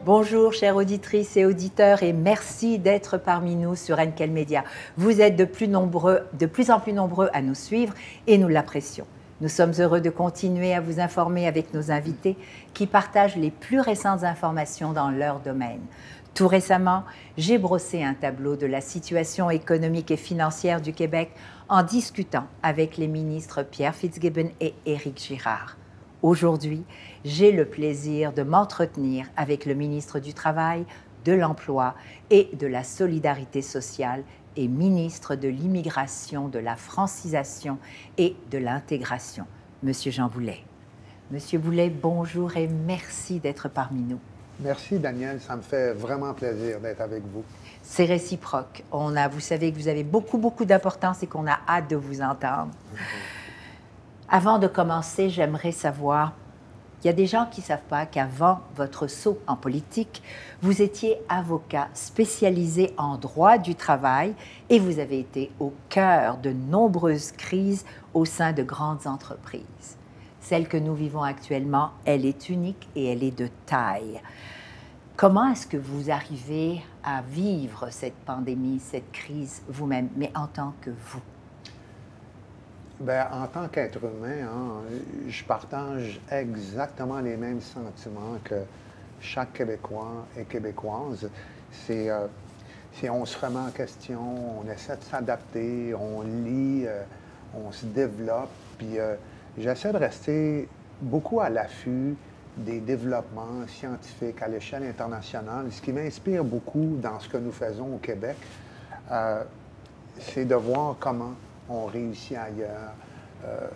Bonjour, chères auditrices et auditeurs, et merci d'être parmi nous sur Enkel Média. Vous êtes de plus en plus nombreux à nous suivre et nous l'apprécions. Nous sommes heureux de continuer à vous informer avec nos invités qui partagent les plus récentes informations dans leur domaine. Tout récemment, j'ai brossé un tableau de la situation économique et financière du Québec en discutant avec les ministres Pierre Fitzgibbon et Éric Girard. Aujourd'hui, j'ai le plaisir de m'entretenir avec le ministre du Travail, de l'Emploi et de la Solidarité sociale et ministre de l'Immigration, de la Francisation et de l'Intégration, M. Jean Boulet. Monsieur Boulet, bonjour et merci d'être parmi nous. Merci, Daniel. Ça me fait vraiment plaisir d'être avec vous. C'est réciproque. Vous savez que vous avez beaucoup d'importance et qu'on a hâte de vous entendre. Avant de commencer, j'aimerais savoir, il y a des gens qui ne savent pas qu'avant votre saut en politique, vous étiez avocat spécialisé en droit du travail et vous avez été au cœur de nombreuses crises au sein de grandes entreprises. Celle que nous vivons actuellement, elle est unique et elle est de taille. Comment est-ce que vous arrivez à vivre cette pandémie, cette crise vous-même, mais en tant que vous? Bien, en tant qu'être humain, je partage exactement les mêmes sentiments que chaque Québécois et Québécoise. On se remet en question, on essaie de s'adapter, on lit, on se développe. Puis j'essaie de rester beaucoup à l'affût des développements scientifiques à l'échelle internationale. Ce qui m'inspire beaucoup dans ce que nous faisons au Québec, c'est de voir comment on réussit ailleurs.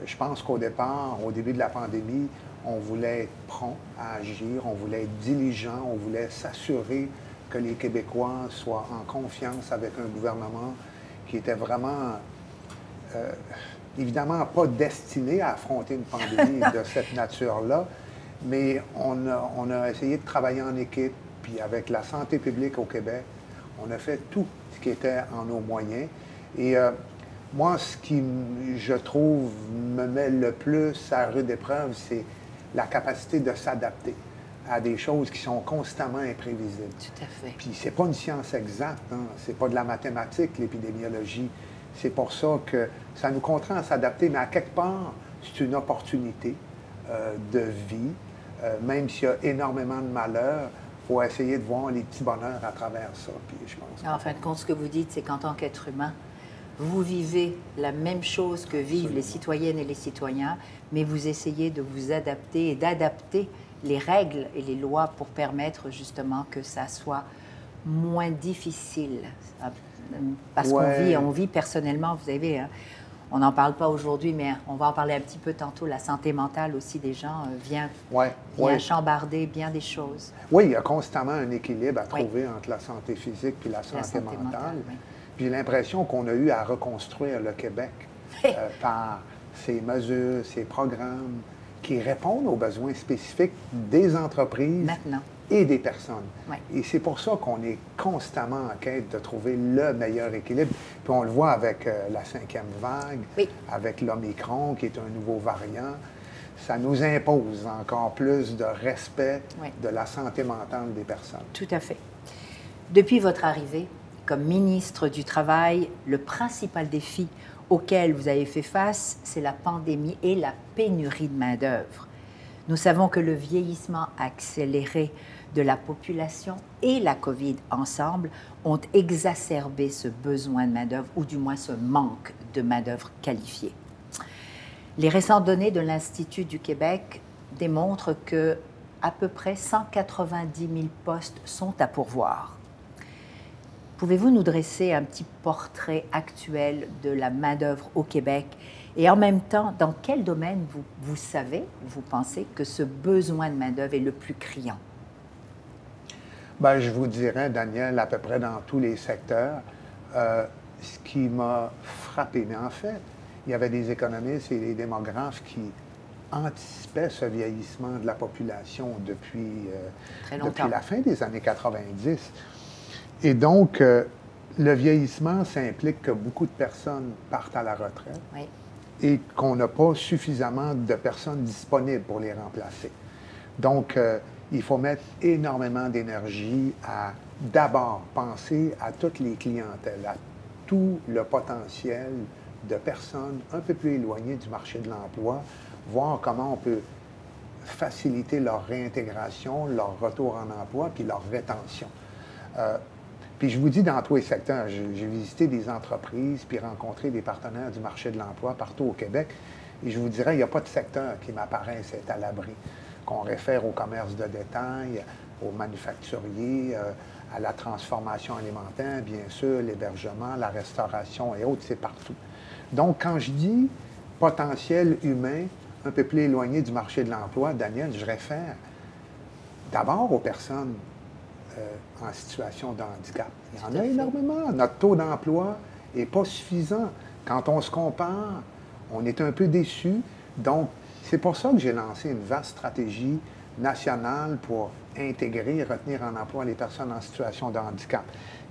Je pense qu'au départ, au début de la pandémie, on voulait être prompt à agir, on voulait être diligent, on voulait s'assurer que les Québécois soient en confiance avec un gouvernement qui était vraiment, évidemment, pas destiné à affronter une pandémie de cette nature-là, mais on a essayé de travailler en équipe, puis avec la santé publique au Québec, on a fait tout ce qui était en nos moyens. Et moi, ce qui, je trouve, me met le plus à rude épreuve, c'est la capacité de s'adapter à des choses qui sont constamment imprévisibles. Tout à fait. Puis c'est pas une science exacte, c'est pas de la mathématique, l'épidémiologie. C'est pour ça que ça nous contraint à s'adapter, mais à quelque part, c'est une opportunité de vie. Même s'il y a énormément de malheurs, il faut essayer de voir les petits bonheurs à travers ça. Puis je pense. En fin de compte, ce que vous dites, c'est qu'en tant qu'être humain, vous vivez la même chose que vivent Absolument. les citoyennes et les citoyens, mais vous essayez de vous adapter et d'adapter les règles et les lois pour permettre justement que ça soit moins difficile. Parce qu'on vit personnellement, vous savez, hein, on n'en parle pas aujourd'hui, mais on va en parler un petit peu tantôt, la santé mentale aussi des gens vient chambarder bien des choses. Oui, il y a constamment un équilibre à trouver entre la santé physique et la santé mentale. Oui. J'ai l'impression qu'on a eu à reconstruire le Québec par ces mesures, ces programmes qui répondent aux besoins spécifiques des entreprises et des personnes. Oui. Et c'est pour ça qu'on est constamment en quête de trouver le meilleur équilibre. Puis on le voit avec la 5e vague, avec l'Omicron, qui est un nouveau variant. Ça nous impose encore plus de respect de la santé mentale des personnes. Tout à fait. Depuis votre arrivée comme ministre du Travail, le principal défi auquel vous avez fait face, c'est la pandémie et la pénurie de main-d'œuvre. Nous savons que le vieillissement accéléré de la population et la COVID ensemble ont exacerbé ce besoin de main-d'œuvre, ou du moins ce manque de main-d'œuvre qualifiée. Les récentes données de l'Institut du Québec démontrent que à peu près 190 000 postes sont à pourvoir. Pouvez-vous nous dresser un petit portrait actuel de la main-d'œuvre au Québec et en même temps, dans quel domaine vous pensez que ce besoin de main-d'œuvre est le plus criant? Bien, je vous dirais, Daniel, à peu près dans tous les secteurs, ce qui m'a frappé. Mais en fait, il y avait des économistes et des démographes qui anticipaient ce vieillissement de la population depuis la fin des années 90. Et donc, le vieillissement, ça implique que beaucoup de personnes partent à la retraite et qu'on n'a pas suffisamment de personnes disponibles pour les remplacer. Donc, il faut mettre énormément d'énergie à d'abord penser à toutes les clientèles, à tout le potentiel de personnes un peu plus éloignées du marché de l'emploi, voir comment on peut faciliter leur réintégration, leur retour en emploi, puis leur rétention. Puis je vous dis, dans tous les secteurs, j'ai visité des entreprises, puis rencontré des partenaires du marché de l'emploi partout au Québec, et je vous dirais, il n'y a pas de secteur qui m'apparaisse être à l'abri. Qu'on réfère au commerce de détail, aux manufacturiers, à la transformation alimentaire, bien sûr, l'hébergement, la restauration et autres, c'est partout. Donc, quand je dis potentiel humain un peu plus éloigné du marché de l'emploi, Daniel, je réfère d'abord aux personnes en situation de handicap. Il y en a énormément. Notre taux d'emploi n'est pas suffisant. Quand on se compare, on est un peu déçu. Donc, c'est pour ça que j'ai lancé une vaste stratégie nationale pour intégrer et retenir en emploi les personnes en situation de handicap,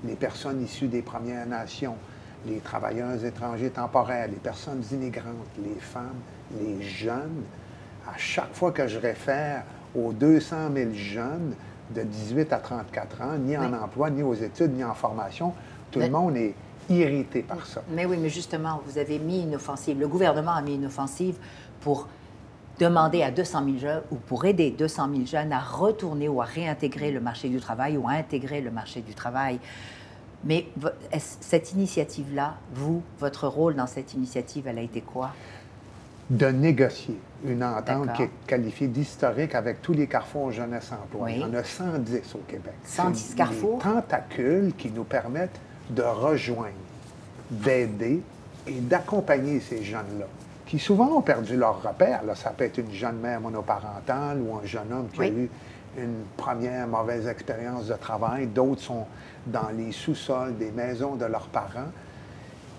les personnes issues des Premières Nations, les travailleurs étrangers temporaires, les personnes immigrantes, les femmes, les jeunes. À chaque fois que je réfère aux 200 000 jeunes de 18 à 34 ans, ni en emploi, ni aux études, ni en formation, tout le monde est irrité par ça. Mais oui, mais justement, vous avez mis une offensive, le gouvernement a mis une offensive pour demander à 200 000 jeunes, ou pour aider 200 000 jeunes à retourner ou à réintégrer le marché du travail ou à intégrer le marché du travail. Mais cette initiative-là, votre rôle dans cette initiative, elle a été quoi? De négocier une entente qui est qualifiée d'historique avec tous les carrefours jeunesse-emploi. Il y en a 110 au Québec. 110 carrefours? Des tentacules qui nous permettent de rejoindre, d'aider et d'accompagner ces jeunes-là, qui souvent ont perdu leur repère. Là, ça peut être une jeune mère monoparentale ou un jeune homme qui a eu une première mauvaise expérience de travail. D'autres sont dans les sous-sols des maisons de leurs parents.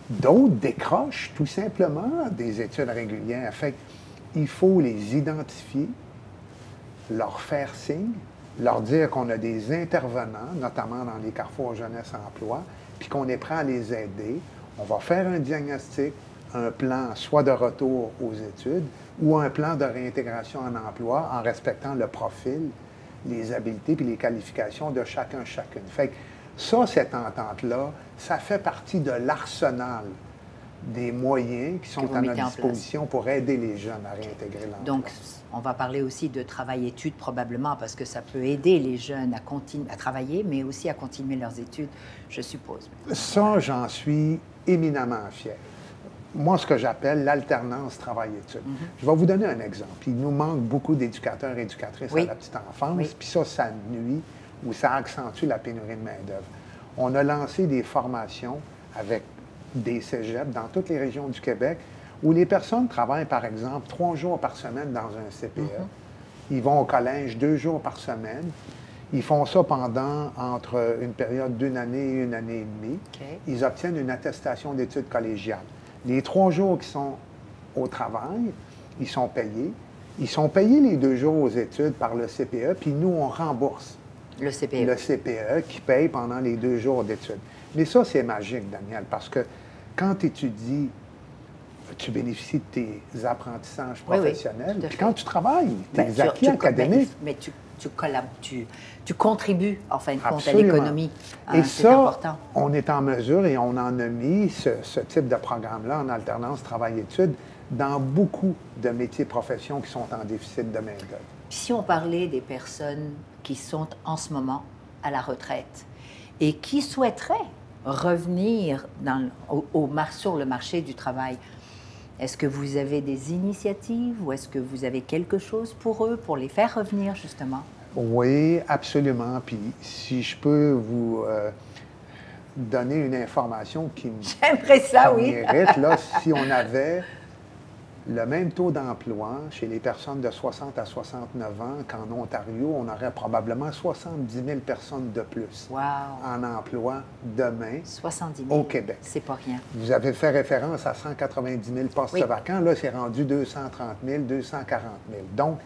D'autres décrochent tout simplement des études régulières. Fait qu'il faut les identifier, leur faire signe, leur dire qu'on a des intervenants, notamment dans les carrefours jeunesse-emploi, puis qu'on est prêt à les aider. On va faire un diagnostic, un plan soit de retour aux études ou un plan de réintégration en emploi en respectant le profil, les habiletés puis les qualifications de chacun, chacune. Fait que ça, cette entente-là, ça fait partie de l'arsenal des moyens qui sont à notre disposition pour aider les jeunes à réintégrer l'emploi. Donc, on va parler aussi de travail-études probablement, parce que ça peut aider les jeunes à travailler, mais aussi à continuer leurs études, je suppose. Ça, j'en suis éminemment fier. Moi, ce que j'appelle l'alternance travail-études. Je vais vous donner un exemple. Il nous manque beaucoup d'éducateurs et éducatrices à la petite enfance, puis ça nuit ou ça accentue la pénurie de main-d'œuvre. On a lancé des formations avec des cégeps dans toutes les régions du Québec où les personnes travaillent, par exemple, 3 jours par semaine dans un CPE. Ils vont au collège 2 jours par semaine. Ils font ça pendant entre une période d'1 année et 1 année et demie. Ils obtiennent une attestation d'études collégiales. Les 3 jours qui sont au travail, ils sont payés. Ils sont payés les 2 jours aux études par le CPE, puis nous, on rembourse le CPE. Le CPE qui paye pendant les 2 jours d'études. Mais ça, c'est magique, Daniel, parce que quand tu étudies, tu bénéficies de tes apprentissages professionnels. Puis quand tu travailles, tes acquis académiques. Mais tu contribues, en fin de compte, à l'économie. Et ça, on est en mesure, et on en a mis ce type de programme-là en alternance travail-études dans beaucoup de métiers professions qui sont en déficit de main-d'œuvre. Si on parlait des personnes qui sont en ce moment à la retraite et qui souhaiteraient revenir sur le marché du travail, est-ce que vous avez des initiatives ou est-ce que vous avez quelque chose pour eux, pour les faire revenir, justement? Oui, absolument. Puis si je peux vous donner une information qui mérite, là, si on avait le même taux d'emploi chez les personnes de 60 à 69 ans qu'en Ontario, on aurait probablement 70 000 personnes de plus en emploi demain 70 000, au Québec. C'est pas rien. Vous avez fait référence à 190 000 postes vacants. Là, c'est rendu 230 000, 240 000. Donc,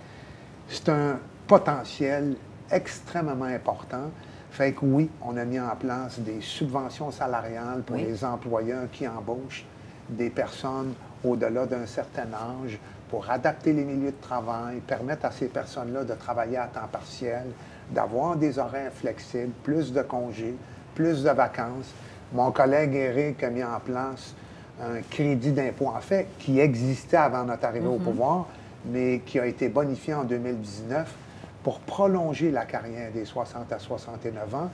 c'est un potentiel extrêmement important. Fait que oui, on a mis en place des subventions salariales pour les employeurs qui embauchent des personnes au-delà d'un certain âge pour adapter les milieux de travail, permettre à ces personnes-là de travailler à temps partiel, d'avoir des horaires flexibles, plus de congés, plus de vacances. Mon collègue Éric a mis en place un crédit d'impôt, en fait, qui existait avant notre arrivée au pouvoir, mais qui a été bonifié en 2019 pour prolonger la carrière des 60 à 69 ans.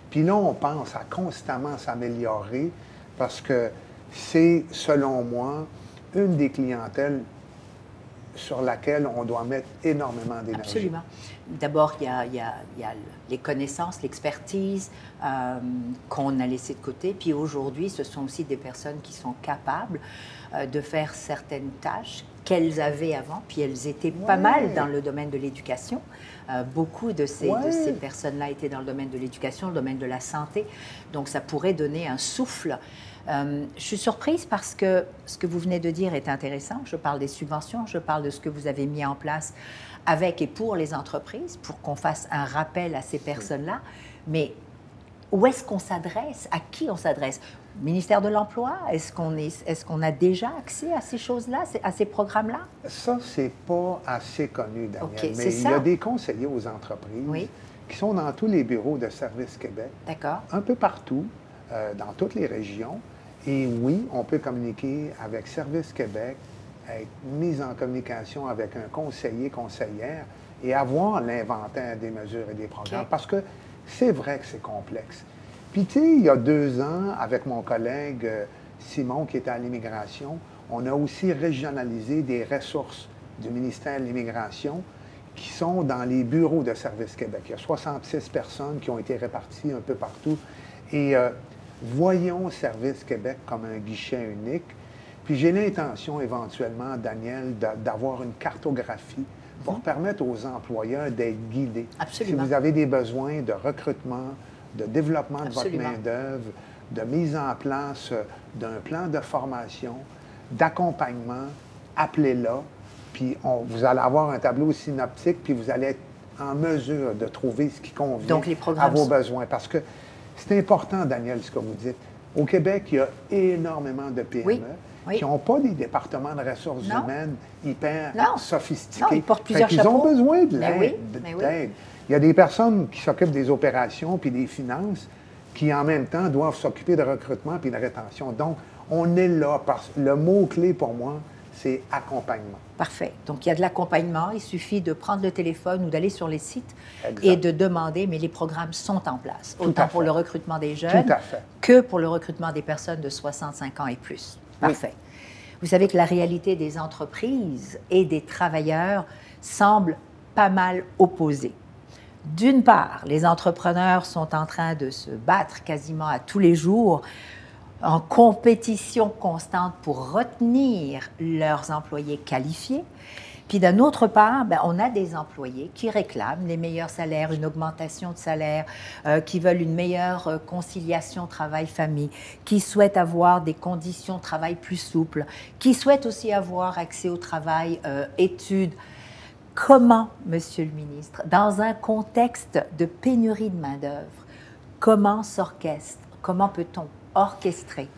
Puis là, on pense à constamment s'améliorer parce que c'est, selon moi, une des clientèles sur laquelle on doit mettre énormément d'énergie. Absolument. D'abord, il y a les connaissances, l'expertise qu'on a laissé de côté. Puis aujourd'hui, ce sont aussi des personnes qui sont capables de faire certaines tâches qu'elles avaient avant. Puis elles étaient pas mal dans le domaine de l'éducation. Beaucoup de ces personnes-là étaient dans le domaine de l'éducation, le domaine de la santé. Donc, ça pourrait donner un souffle. Je suis surprise parce que ce que vous venez de dire est intéressant. Je parle des subventions, je parle de ce que vous avez mis en place avec et pour les entreprises, pour qu'on fasse un rappel à ces personnes-là. Mais où est-ce qu'on s'adresse? À qui on s'adresse? Ministère de l'Emploi? Est-ce qu'on a déjà accès à ces choses-là, à ces programmes-là? Ça, c'est pas assez connu, Daniel. Okay, mais il y a des conseillers aux entreprises qui sont dans tous les bureaux de Service Québec, un peu partout, dans toutes les régions. Et oui, on peut communiquer avec Service Québec, être mis en communication avec un conseiller, conseillère, et avoir l'inventaire des mesures et des programmes. Parce que c'est vrai que c'est complexe. Puis, tu sais, il y a 2 ans, avec mon collègue Simon, qui était à l'immigration, on a aussi régionalisé des ressources du ministère de l'Immigration qui sont dans les bureaux de Service Québec. Il y a 66 personnes qui ont été réparties un peu partout. Et voyons Service Québec comme un guichet unique. Puis j'ai l'intention éventuellement, Daniel, d'avoir une cartographie pour permettre aux employeurs d'être guidés. Absolument. Si vous avez des besoins de recrutement, de développement de votre main-d'œuvre, de mise en place d'un plan de formation, d'accompagnement, appelez-là. Puis vous allez avoir un tableau synoptique, puis vous allez être en mesure de trouver ce qui convient à vos besoins. Parce que c'est important, Daniel, ce que vous dites. Au Québec, il y a énormément de PME qui n'ont pas des départements de ressources humaines hyper sophistiqués. Non, ils portent plusieurs chapeaux. Ils ont besoin de l'aide. Il y a des personnes qui s'occupent des opérations puis des finances qui, en même temps, doivent s'occuper de recrutement puis de rétention. Donc, on est là. Le mot-clé pour moi, c'est accompagnement. Parfait. Donc, il y a de l'accompagnement. Il suffit de prendre le téléphone ou d'aller sur les sites et de demander, mais les programmes sont en place, autant pour le recrutement des jeunes que pour le recrutement des personnes de 65 ans et plus. Parfait. Vous savez que la réalité des entreprises et des travailleurs semble pas mal opposée. D'une part, les entrepreneurs sont en train de se battre quasiment à tous les jours en compétition constante pour retenir leurs employés qualifiés. Puis d'un autre part, on a des employés qui réclament les meilleurs salaires, une augmentation de salaire, qui veulent une meilleure conciliation travail-famille, qui souhaitent avoir des conditions de travail plus souples, qui souhaitent aussi avoir accès au travail, études. Comment, Monsieur le ministre, dans un contexte de pénurie de main-d'œuvre, comment peut-on orchestrer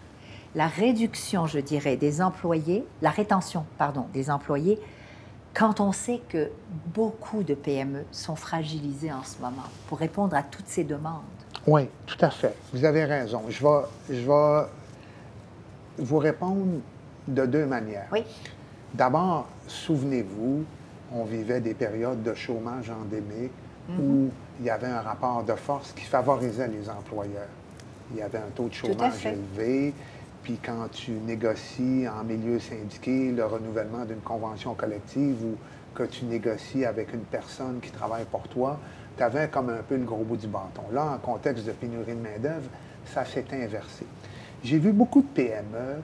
la réduction, je dirais, des employés, la rétention, pardon, des employés, quand on sait que beaucoup de PME sont fragilisées en ce moment pour répondre à toutes ces demandes? Oui, tout à fait. Vous avez raison. Je vais vous répondre de 2 manières. Oui. D'abord, souvenez-vous, on vivait des périodes de chômage endémique où il y avait un rapport de force qui favorisait les employeurs. Il y avait un taux de chômage élevé, puis quand tu négocies en milieu syndiqué le renouvellement d'une convention collective ou que tu négocies avec une personne qui travaille pour toi, tu avais comme un peu le gros bout du bâton. Là, en contexte de pénurie de main-d'œuvre, ça s'est inversé. J'ai vu beaucoup de PME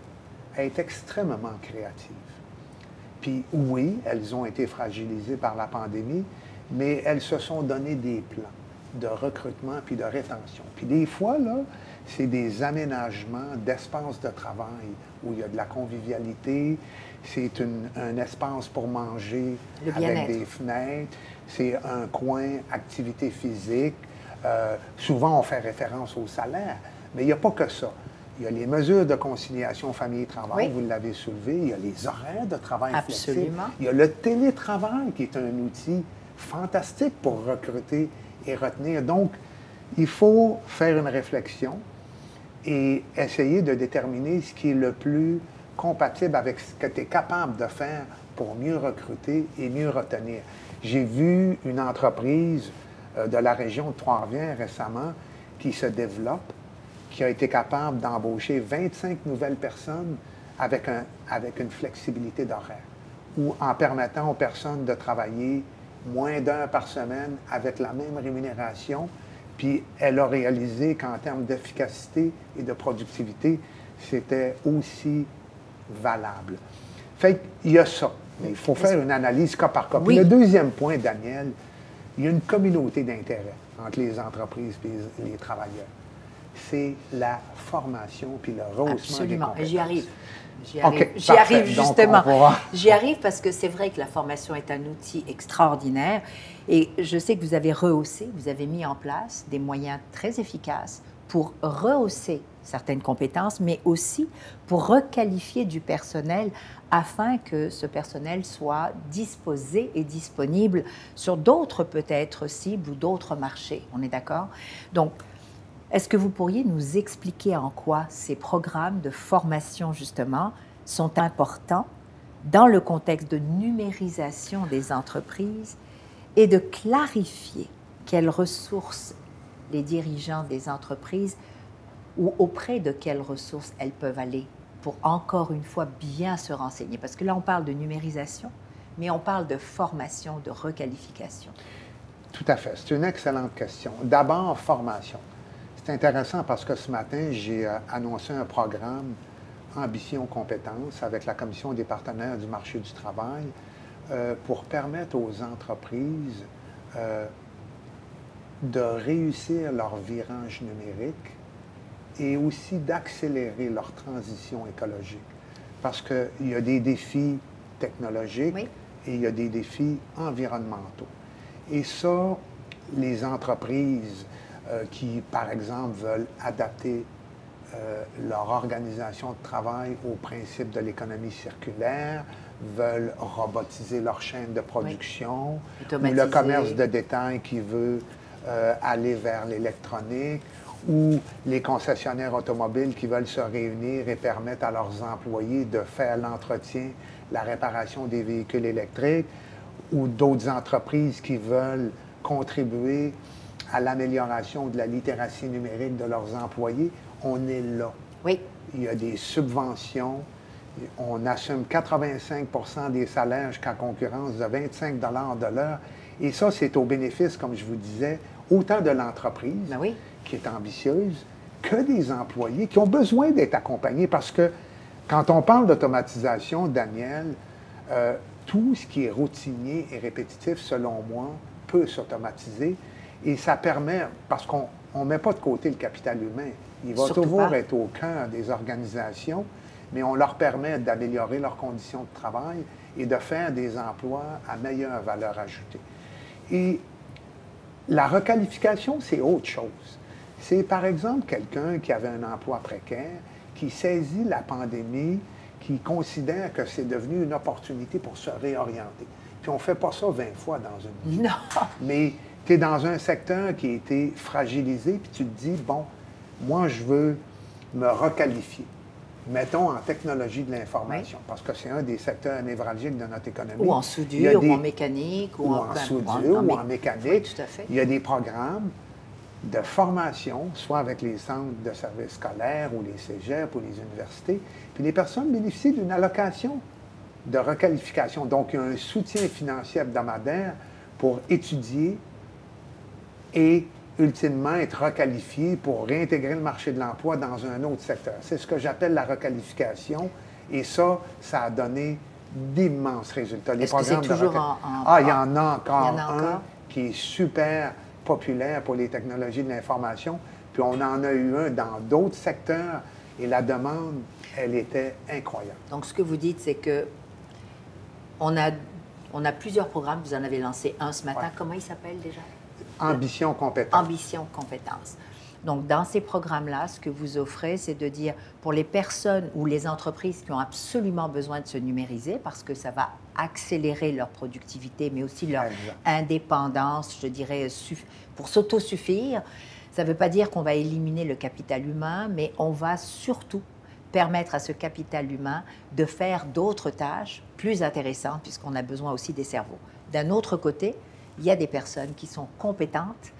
être extrêmement créatives. Puis oui, elles ont été fragilisées par la pandémie, mais elles se sont donné des plans de recrutement puis de rétention. Puis des fois, là, c'est des aménagements d'espaces de travail où il y a de la convivialité, c'est un espace pour manger avec des fenêtres, c'est un coin activité physique. Souvent, on fait référence au salaire, mais il n'y a pas que ça. Il y a les mesures de conciliation famille-travail, Oui. vous l'avez soulevé. Il y a les horaires de travail flexibles. Absolument. Il y a le télétravail qui est un outil fantastique pour recruter et retenir. Donc, il faut faire une réflexion et essayer de déterminer ce qui est le plus compatible avec ce que tu es capable de faire pour mieux recruter et mieux retenir. J'ai vu une entreprise de la région de Trois-Rivières récemment qui se développe, qui a été capable d'embaucher 25 nouvelles personnes avec une flexibilité d'horaire, ou en permettant aux personnes de travailler moins d'heures par semaine avec la même rémunération. Puis elle a réalisé qu'en termes d'efficacité et de productivité, c'était aussi valable. Fait qu'il y a ça. Mais il faut faire une analyse cas par cas. Oui. Puis le deuxième point, Daniel, il y a une communauté d'intérêt entre les entreprises et les travailleurs. C'est la formation puis le rehaussement des Absolument. compétences. J'y arrive. OK, J'y parfait. arrive Donc, justement. on pourra- J'y arrive parce que c'est vrai que la formation est un outil extraordinaire et je sais que vous avez rehaussé, vous avez mis en place des moyens très efficaces pour rehausser certaines compétences, mais aussi pour requalifier du personnel afin que ce personnel soit disposé et disponible sur d'autres peut-être cibles ou d'autres marchés. On est d'accord? Donc, est-ce que vous pourriez nous expliquer en quoi ces programmes de formation, justement, sont importants dans le contexte de numérisation des entreprises et de clarifier quelles ressources les dirigeants des entreprises ou auprès de quelles ressources elles peuvent aller pour, encore une fois, bien se renseigner? Parce que là, on parle de numérisation, mais on parle de formation, de requalification. Tout à fait. C'est une excellente question. D'abord, formation. C'est intéressant parce que ce matin, j'ai annoncé un programme Ambition Compétences avec la Commission des partenaires du marché du travail pour permettre aux entreprises de réussir leur virage numérique et aussi d'accélérer leur transition écologique. Parce qu'il y a des défis technologiques Oui. et il y a des défis environnementaux. Et ça, les entreprises qui, par exemple, veulent adapter leur organisation de travail au principe de l'économie circulaire, veulent robotiser leur chaîne de production, Oui. ou le commerce de détail qui veut aller vers l'électronique, ou les concessionnaires automobiles qui veulent se réunir et permettre à leurs employés de faire l'entretien, la réparation des véhicules électriques, ou d'autres entreprises qui veulent contribuer à l'amélioration de la littératie numérique de leurs employés. On est là. Oui. Il y a des subventions. On assume 85 des salaires jusqu'à concurrence de 25 de l'heure. Et ça, c'est au bénéfice, comme je vous disais, autant de l'entreprise, Ben oui. qui est ambitieuse, que des employés qui ont besoin d'être accompagnés. Parce que quand on parle d'automatisation, Daniel, tout ce qui est routinier et répétitif, selon moi, peut s'automatiser. Et ça permet, parce qu'on ne met pas de côté le capital humain, il va Surtout toujours pas. être au cœur des organisations, mais on leur permet d'améliorer leurs conditions de travail et de faire des emplois à meilleure valeur ajoutée. Et la requalification, c'est autre chose. C'est par exemple quelqu'un qui avait un emploi précaire, qui saisit la pandémie, qui considère que c'est devenu une opportunité pour se réorienter. Puis on ne fait pas ça 20 fois dans une vie. Non. Mais tu es dans un secteur qui a été fragilisé, puis tu te dis, bon, moi, je veux me requalifier. Mettons en technologie de l'information, parce que c'est un des secteurs névralgiques de notre économie. Ou en Il y a soudure, des- ou en mécanique, ou en soudure, ou en mécanique. Oui, tout à fait. Il y a des programmes de formation, soit avec les centres de services scolaires ou les cégeps ou les universités. Puis les personnes bénéficient d'une allocation de requalification. Donc, il y a un soutien financier hebdomadaire pour étudier et ultimement être requalifié pour réintégrer le marché de l'emploi dans un autre secteur. C'est ce que j'appelle la requalification. Et ça a donné d'immenses résultats. Les Est-ce que c'est programmes de toujours requal- il y en a encore Il y en a un encore? qui est super populaire pour les technologies de l'information. Puis on en a eu un dans d'autres secteurs et la demande, elle était incroyable. Donc, ce que vous dites, c'est que on a plusieurs programmes. Vous en avez lancé un ce matin. Ouais. Comment il s'appelle déjà? Ambition compétente. Ambition, compétence. Donc, dans ces programmes-là, ce que vous offrez, c'est de dire, pour les personnes ou les entreprises qui ont absolument besoin de se numériser, parce que ça va accélérer leur productivité, mais aussi leur indépendance, je dirais, pour s'autosuffire, ça ne veut pas dire qu'on va éliminer le capital humain, mais on va surtout permettre à ce capital humain de faire d'autres tâches plus intéressantes, puisqu'on a besoin aussi des cerveaux. D'un autre côté, il y a des personnes qui sont compétentes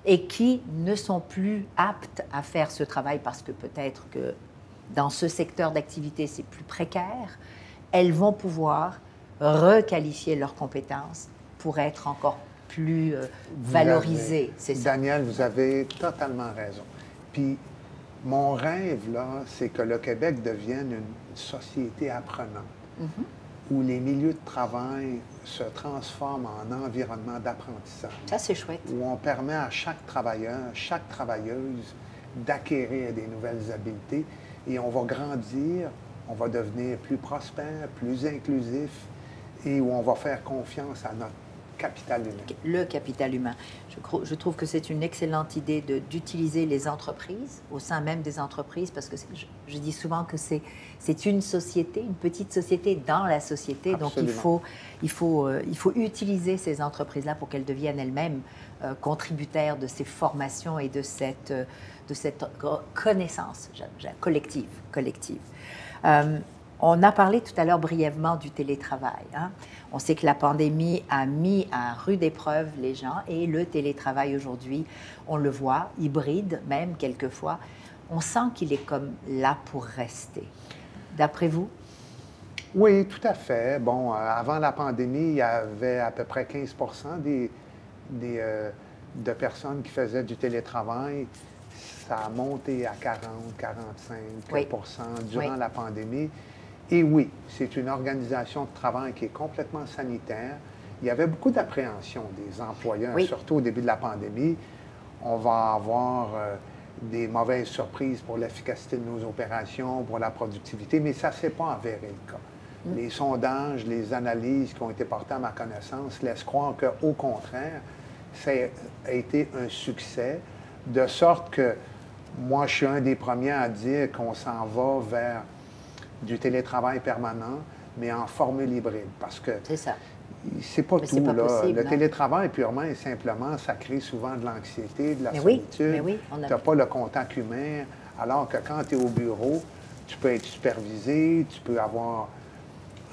et qui ne sont plus aptes à faire ce travail parce que peut-être que dans ce secteur d'activité, c'est plus précaire. Elles vont pouvoir requalifier leurs compétences pour être encore plus valorisées. Daniel, vous avez totalement raison. Puis, mon rêve, là, c'est que le Québec devienne une société apprenante, où les milieux de travail se transforment en environnement d'apprentissage. Ça, c'est chouette. Où on permet à chaque travailleur, chaque travailleuse d'acquérir des nouvelles habiletés et on va grandir, on va devenir plus prospère, plus inclusif et où on va faire confiance à notre capital humain. Le capital humain. Je trouve que c'est une excellente idée d'utiliser les entreprises, au sein même des entreprises, parce que je dis souvent que c'est une société, une petite société dans la société. Absolument. Donc il faut utiliser ces entreprises-là pour qu'elles deviennent elles-mêmes contributaires de ces formations et de cette connaissance collective. On a parlé tout à l'heure brièvement du télétravail. On sait que la pandémie a mis à rude épreuve les gens et le télétravail aujourd'hui, on le voit, hybride même quelquefois, on sent qu'il est comme là pour rester. D'après vous? Oui, tout à fait. Bon, avant la pandémie, il y avait à peu près 15 de personnes qui faisaient du télétravail. Ça a monté à 40, 45 durant la pandémie. Et oui, c'est une organisation de travail qui est complètement sanitaire. Il y avait beaucoup d'appréhension des employeurs, surtout au début de la pandémie. On va avoir des mauvaises surprises pour l'efficacité de nos opérations, pour la productivité, mais ça ne s'est pas avéré le cas. Les sondages, les analyses qui ont été portées à ma connaissance laissent croire qu'au contraire, ça a été un succès, de sorte que moi, je suis un des premiers à dire qu'on s'en va vers du télétravail permanent, mais en formule hybride, parce que c'est pas tout. Pas possible, le télétravail, purement et simplement, ça crée souvent de l'anxiété, de la solitude. Tu n'as pas le contact humain, alors que quand tu es au bureau, tu peux être supervisé, tu peux avoir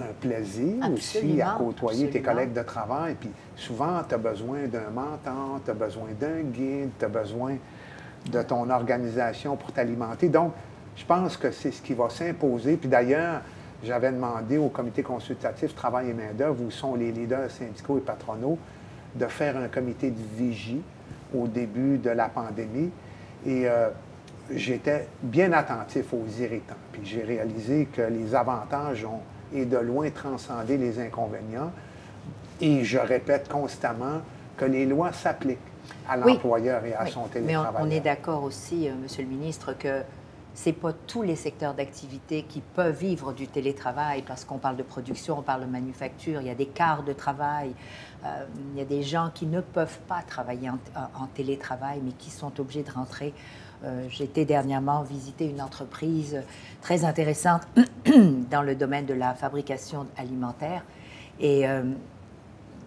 un plaisir aussi à côtoyer tes collègues de travail. Puis souvent, tu as besoin d'un mentor, tu as besoin d'un guide, tu as besoin de ton organisation pour t'alimenter. Donc, je pense que c'est ce qui va s'imposer. Puis d'ailleurs, j'avais demandé au comité consultatif Travail et main-d'œuvre, où sont les leaders syndicaux et patronaux, de faire un comité de vigie au début de la pandémie. Et j'étais bien attentif aux irritants. Puis j'ai réalisé que les avantages ont, et de loin, transcendé les inconvénients. Et je répète constamment que les lois s'appliquent à l'employeur et à son télétravailleur. Mais on est d'accord aussi, Monsieur le ministre, que ce n'est pas tous les secteurs d'activité qui peuvent vivre du télétravail, parce qu'on parle de production, on parle de manufacture, il y a des quarts de travail, il y a des gens qui ne peuvent pas travailler en télétravail, mais qui sont obligés de rentrer. J'ai été dernièrement visiter une entreprise très intéressante dans le domaine de la fabrication alimentaire, et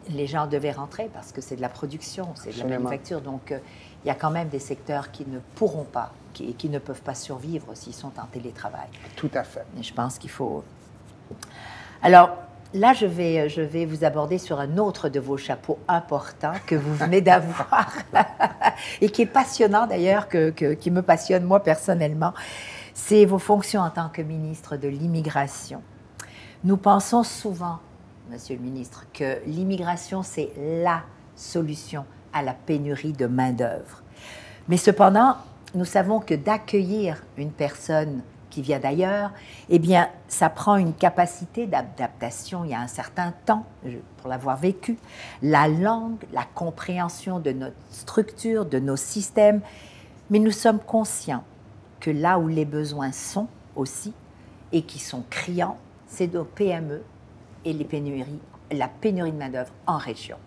les gens devaient rentrer parce que c'est de la production, c'est de la manufacture, donc il y a quand même des secteurs qui ne pourront pas, qui ne peuvent pas survivre s'ils sont en télétravail. Tout à fait. Et je pense qu'il faut... Alors, là, je vais vous aborder sur un autre de vos chapeaux importants que vous venez d'avoir et qui est passionnant d'ailleurs, qui me passionne moi personnellement. C'est vos fonctions en tant que ministre de l'Immigration. Nous pensons souvent, Monsieur le ministre, que l'immigration, c'est la solution à la pénurie de main-d'œuvre. Mais cependant, nous savons que d'accueillir une personne qui vient d'ailleurs, eh bien, ça prend une capacité d'adaptation. Il y a un certain temps, pour l'avoir vécu, la langue, la compréhension de notre structure, de nos systèmes. Mais nous sommes conscients que là où les besoins sont aussi, et qui sont criants, c'est nos PME et la pénurie de main-d'œuvre en région.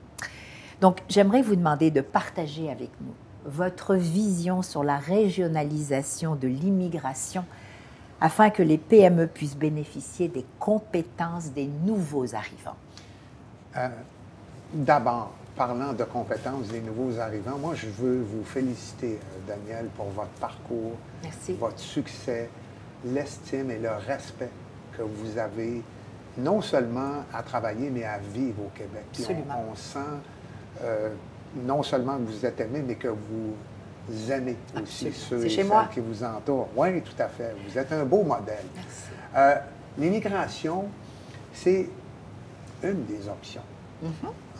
Donc, j'aimerais vous demander de partager avec nous votre vision sur la régionalisation de l'immigration afin que les PME puissent bénéficier des compétences des nouveaux arrivants? D'abord, parlant de compétences des nouveaux arrivants, moi, je veux vous féliciter, Danielle, pour votre parcours, Merci. votre succès, l'estime et le respect que vous avez, non seulement à travailler, mais à vivre au Québec. Puis Absolument. on sent non seulement que vous êtes aimé, mais que vous aimez aussi Absolument. ceux C'est et chez celles moi. qui vous entourent. Oui, tout à fait. Vous êtes un beau modèle. Merci. L'immigration, c'est une des options.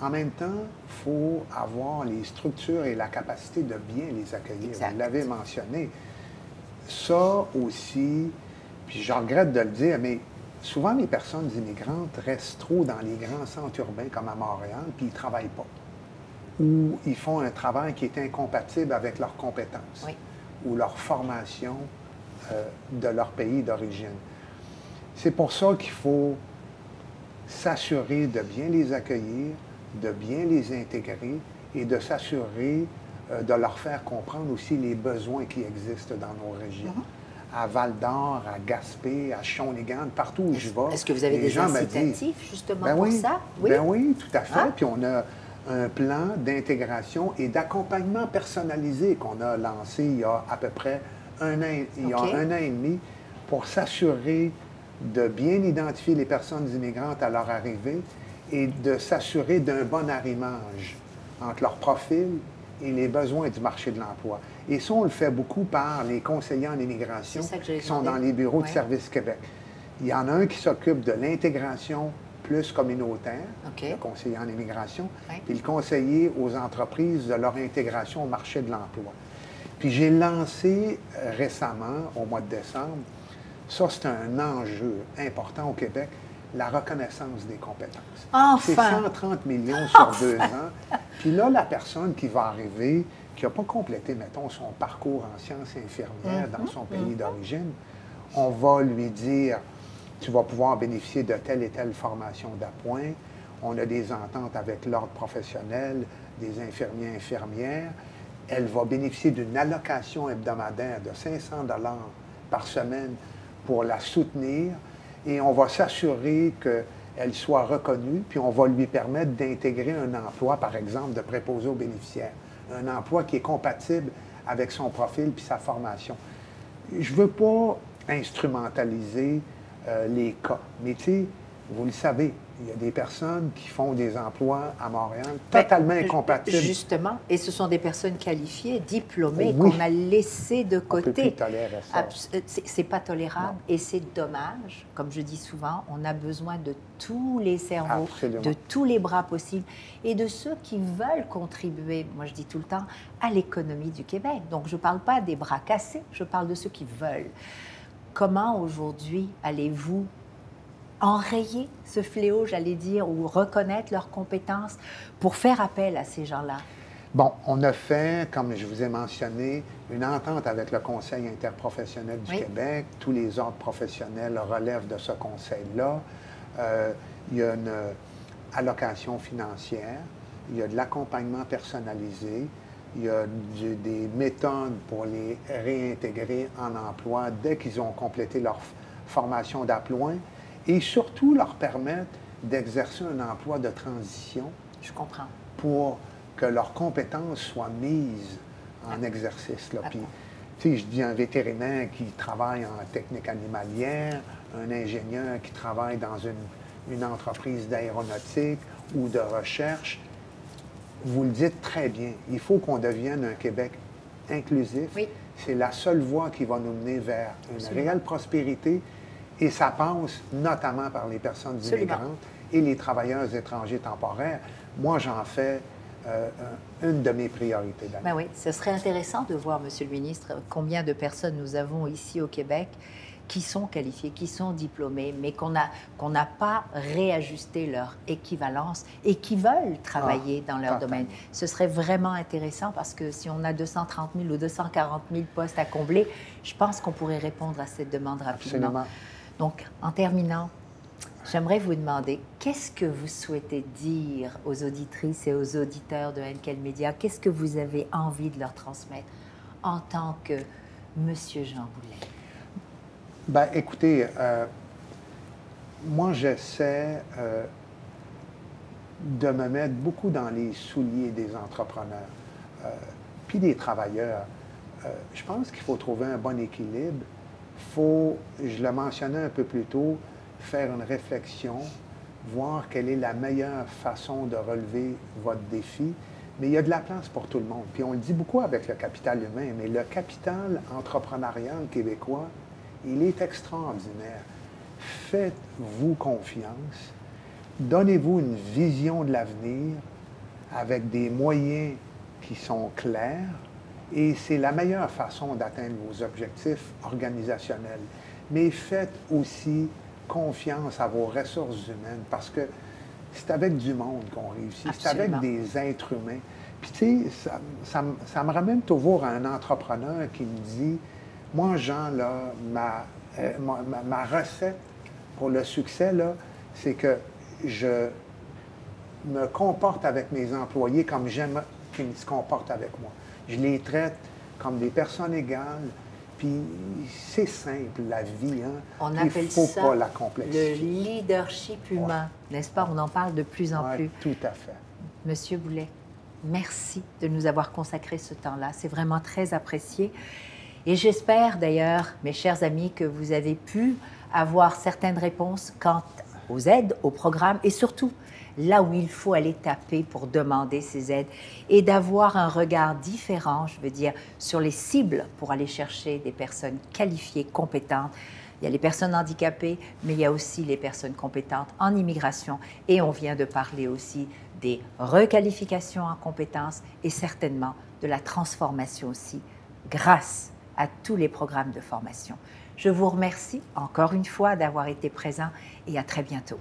En même temps, il faut avoir les structures et la capacité de bien les accueillir. Exact. Vous l'avez mentionné. Ça aussi, puis je regrette de le dire, mais souvent les personnes immigrantes restent trop dans les grands centres urbains comme à Montréal, puis ils ne travaillent pas. Ou ils font un travail qui est incompatible avec leurs compétences Oui. ou leur formation de leur pays d'origine. C'est pour ça qu'il faut s'assurer de bien les accueillir, de bien les intégrer et de s'assurer de leur faire comprendre aussi les besoins qui existent dans nos régions. À Val-d'Or, à Gaspé, à Shawinigan, partout où je vais. Est-ce que vous avez les des gens me disent, incitatifs justement ben pour oui, ça? Ben oui, tout à fait. Hein? Puis on a un plan d'intégration et d'accompagnement personnalisé qu'on a lancé il y a à peu près un an et demi pour s'assurer de bien identifier les personnes immigrantes à leur arrivée et de s'assurer d'un bon arrimage entre leur profil et les besoins du marché de l'emploi. Et ça, on le fait beaucoup par les conseillers en immigration qui sont dans les bureaux de Service Québec. Il y en a un qui s'occupe de l'intégration plus communautaire, le conseiller en immigration, puis le conseiller aux entreprises de leur intégration au marché de l'emploi. Puis j'ai lancé récemment, au mois de décembre, ça c'est un enjeu important au Québec, la reconnaissance des compétences. Enfin! C'est 130 millions sur 2 ans. Puis là, la personne qui va arriver, qui n'a pas complété, mettons, son parcours en sciences infirmières dans son pays d'origine, on va lui dire, tu vas pouvoir bénéficier de telle et telle formation d'appoint. On a des ententes avec l'ordre professionnel, des infirmiers, infirmières. Elle va bénéficier d'une allocation hebdomadaire de 500 $ par semaine pour la soutenir. Et on va s'assurer qu'elle soit reconnue, puis on va lui permettre d'intégrer un emploi, par exemple, de préposé aux bénéficiaires. Un emploi qui est compatible avec son profil puis sa formation. Je ne veux pas instrumentaliser les cas, mais tu sais, vous le savez, il y a des personnes qui font des emplois à Montréal totalement incompatibles. Justement, et ce sont des personnes qualifiées, diplômées, Oui. qu'on a laissées de On ne peut plus côté. tolérer ça. C'est pas tolérable et c'est dommage. Comme je dis souvent, on a besoin de tous les cerveaux, Absolument. de tous les bras possibles et de ceux qui veulent contribuer, moi je dis tout le temps, à l'économie du Québec. Donc je ne parle pas des bras cassés, je parle de ceux qui veulent. Comment aujourd'hui allez-vous enrayer ce fléau, j'allais dire, ou reconnaître leurs compétences pour faire appel à ces gens-là? Bon, on a fait, comme je vous ai mentionné, une entente avec le Conseil interprofessionnel du Québec. Tous les ordres professionnels relèvent de ce conseil-là. Il y a une allocation financière, il y a de l'accompagnement personnalisé, il y a des méthodes pour les réintégrer en emploi dès qu'ils ont complété leur formation d'appoint et surtout leur permettre d'exercer un emploi de transition. Je comprends. Pour que leurs compétences soient mises en exercice. Là. Puis, tu sais, je dis un vétérinaire qui travaille en technique animalière, un ingénieur qui travaille dans une entreprise d'aéronautique ou de recherche. Vous le dites très bien, il faut qu'on devienne un Québec inclusif. Oui. C'est la seule voie qui va nous mener vers une réelle prospérité et ça passe notamment par les personnes immigrantes et les travailleurs étrangers temporaires. Moi, j'en fais une de mes priorités. Ben oui, ce serait intéressant de voir, Monsieur le ministre, combien de personnes nous avons ici au Québec qui sont qualifiées, qui sont diplômées, mais qu'on n'a pas réajusté leur équivalence et qui veulent travailler dans leur domaine. Ce serait vraiment intéressant parce que si on a 230 000 ou 240 000 postes à combler, je pense qu'on pourrait répondre à cette demande rapidement. Absolument. Donc, en terminant, J'aimerais vous demander, qu'est-ce que vous souhaitez dire aux auditrices et aux auditeurs de Henkel Media? Qu'est-ce que vous avez envie de leur transmettre en tant que Monsieur Jean Boulet? Ben, écoutez, moi, j'essaie de me mettre beaucoup dans les souliers des entrepreneurs, puis des travailleurs. Je pense qu'il faut trouver un bon équilibre. Il faut, je le mentionnais un peu plus tôt, faire une réflexion, voir quelle est la meilleure façon de relever votre défi. Mais il y a de la place pour tout le monde. Puis on le dit beaucoup avec le capital humain, mais le capital entrepreneurial québécois, il est extraordinaire. Faites-vous confiance. Donnez-vous une vision de l'avenir avec des moyens qui sont clairs et c'est la meilleure façon d'atteindre vos objectifs organisationnels. Mais faites aussi confiance à vos ressources humaines parce que c'est avec du monde qu'on réussit, c'est avec des êtres humains. Puis tu sais, ça me ramène toujours à un entrepreneur qui me dit, moi Jean, là, ma recette pour le succès, là, c'est que je me comporte avec mes employés comme j'aime qu'ils se comportent avec moi. Je les traite comme des personnes égales, puis c'est simple, la vie. Hein? On appelle ça pas la complexifier. Le leadership humain, n'est-ce pas? On en parle de plus en plus. Tout à fait. Monsieur Boulet, merci de nous avoir consacré ce temps-là. C'est vraiment très apprécié. Et j'espère d'ailleurs, mes chers amis, que vous avez pu avoir certaines réponses quant aux aides, aux programmes et surtout là où il faut aller taper pour demander ces aides et d'avoir un regard différent, je veux dire, sur les cibles pour aller chercher des personnes qualifiées, compétentes. Il y a les personnes handicapées, mais il y a aussi les personnes compétentes en immigration et on vient de parler aussi des requalifications en compétences et certainement de la transformation aussi grâce à tous les programmes de formation. Je vous remercie encore une fois d'avoir été présent et à très bientôt.